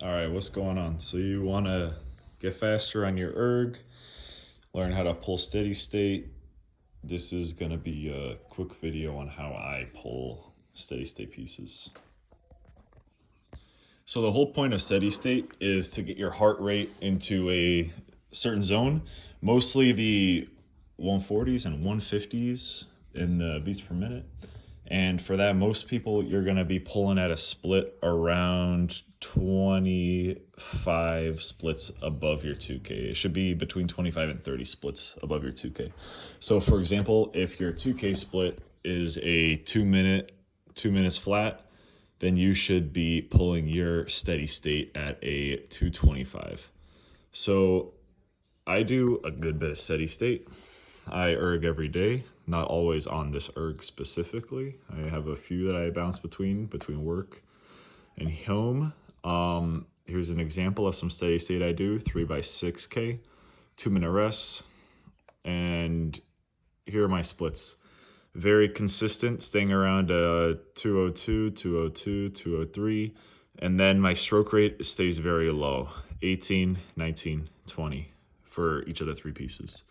All right, what's going on? So you want to get faster on your erg, learn how to pull steady state. This is going to be a quick video on how I pull steady state pieces. So the whole point of steady state is to get your heart rate into a certain zone, mostly the 140s and 150s in the beats per minute. And for that, most people, you're going to be pulling at a split around 25 splits above your 2K. It should be between 25 and 30 splits above your 2K. So for example, if your 2K split is a 2 minutes flat, then you should be pulling your steady state at a 225. So I do a good bit of steady state. I erg every day, not always on this erg specifically. I have a few that I bounce between work and home. Here's an example of some steady state I do: 3x6K, 2-minute rests, and here are my splits. Very consistent, staying around 202, 202, 203, and then my stroke rate stays very low: 18, 19, 20 for each of the three pieces.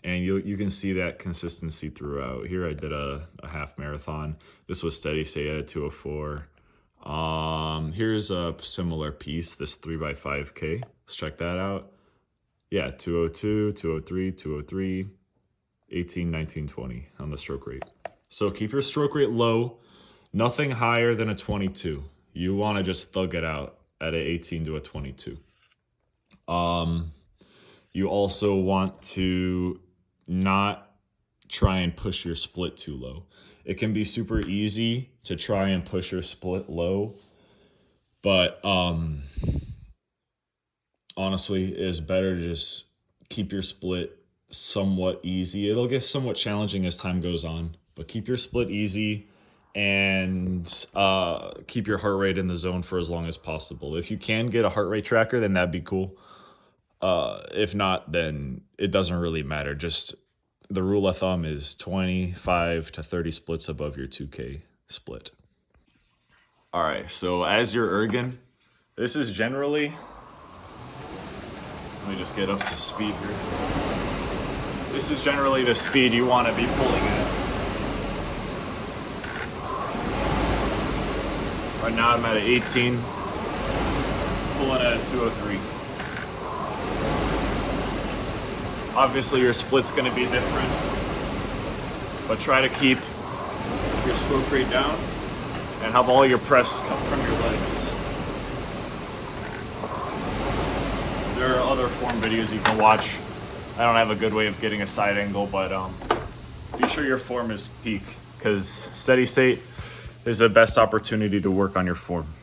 And you can see that consistency throughout. Here I did a half marathon. This was steady state at a 204. Here's a similar piece, this 3x5K. Let's check that out. Yeah, 202, 203, 203, 18, 19, 20 on the stroke rate. So keep your stroke rate low, nothing higher than a 22. You want to just thug it out at an 18 to a 22. You also want to not try and push your split too low. It can be super easy to try and push your split low, but honestly, it is better to just keep your split somewhat easy. It'll get somewhat challenging as time goes on, but keep your split easy and keep your heart rate in the zone for as long as possible. If you can get a heart rate tracker, then that'd be cool. If not, then it doesn't really matter. Just the rule of thumb is 25 to 30 splits above your 2K split. All right, so as you're erging, this is generally, let me just get up to speed here. This is generally the speed you want to be pulling at. Right now I'm at an 18, pulling at a 203. Obviously your split's going to be different, but try to keep your stroke rate down and have all your press come from your legs. There are other form videos you can watch. I don't have a good way of getting a side angle, but be sure your form is peak, because steady state is the best opportunity to work on your form.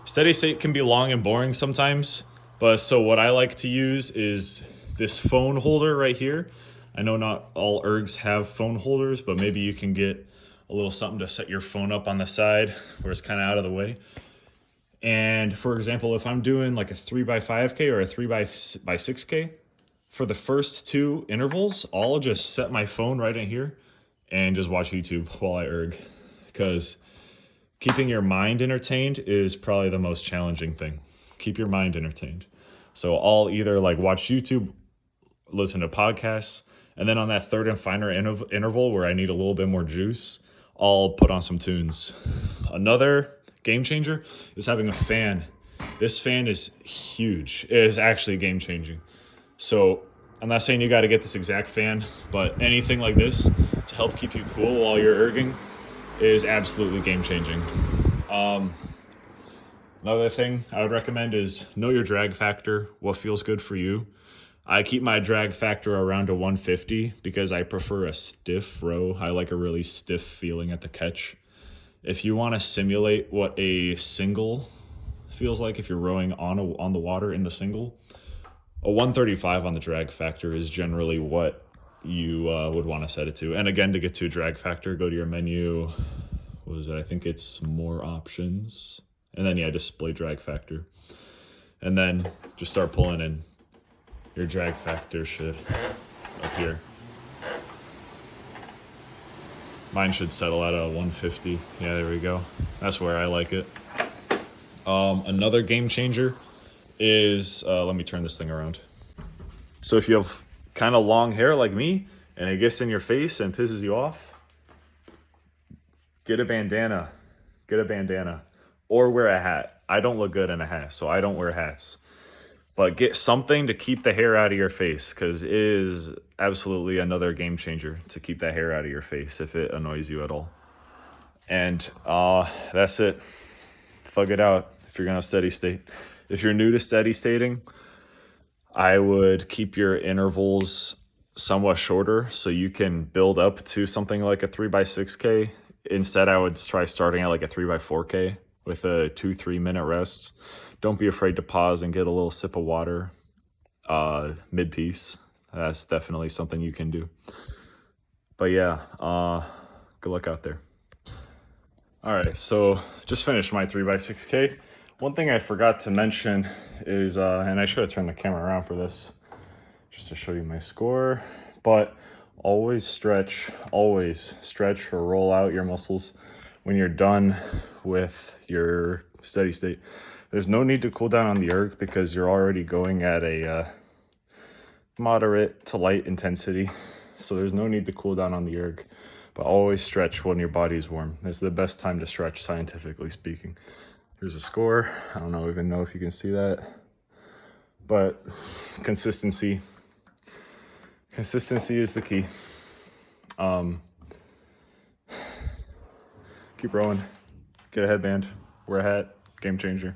Steady state can be long and boring sometimes, but so what I like to use is this phone holder right here. I know not all ergs have phone holders, but maybe you can get a little something to set your phone up on the side where it's kind of out of the way. And for example, if I'm doing like a 3x5K or a 3x6K, for the first two intervals, I'll just set my phone right in here and just watch YouTube while I erg, because keeping your mind entertained is probably the most challenging thing. Keep your mind entertained. So I'll either like watch YouTube, listen to podcasts, and then on that third and final interval where I need a little bit more juice, I'll put on some tunes. Another game changer is having a fan. This fan is huge. It is actually game changing. So I'm not saying you got to get this exact fan, but anything like this to help keep you cool while you're erging is absolutely game changing. Another thing I would recommend is know your drag factor, what feels good for you. I keep my drag factor around a 150 because I prefer a stiff row. I like a really stiff feeling at the catch. If you want to simulate what a single feels like if you're rowing on the water in the single, a 135 on the drag factor is generally what you would want to set it to. And again, to get to a drag factor, go to your menu. What is it? I think it's more options. And then, yeah, display drag factor. And then just start pulling in. Your drag factor should appear. Mine should settle at a 150. Yeah, there we go. That's where I like it. Another game changer is, let me turn this thing around. So if you have kind of long hair like me and it gets in your face and pisses you off, get a bandana. Get a bandana. Or wear a hat. I don't look good in a hat, so I don't wear hats. But get something to keep the hair out of your face, because it is absolutely another game changer to keep that hair out of your face if it annoys you at all. And that's it. Thug it out if you're going to steady state. If you're new to steady stating, I would keep your intervals somewhat shorter so you can build up to something like a 3x6K. Instead, I would try starting at like a 3x4K with a 2-3 minute rest. Don't be afraid to pause and get a little sip of water mid-piece. That's definitely something you can do. But yeah, good luck out there. All right, so just finished my 3x6K. One thing I forgot to mention is, and I should have turned the camera around for this, just to show you my score, but always stretch or roll out your muscles when you're done with your steady state. There's no need to cool down on the erg because you're already going at a moderate to light intensity. So there's no need to cool down on the erg, but always stretch when your body's warm. It's the best time to stretch, scientifically speaking. Here's a score. I don't even know if you can see that, but consistency is the key. Keep rowing, get a headband, wear a hat, game changer.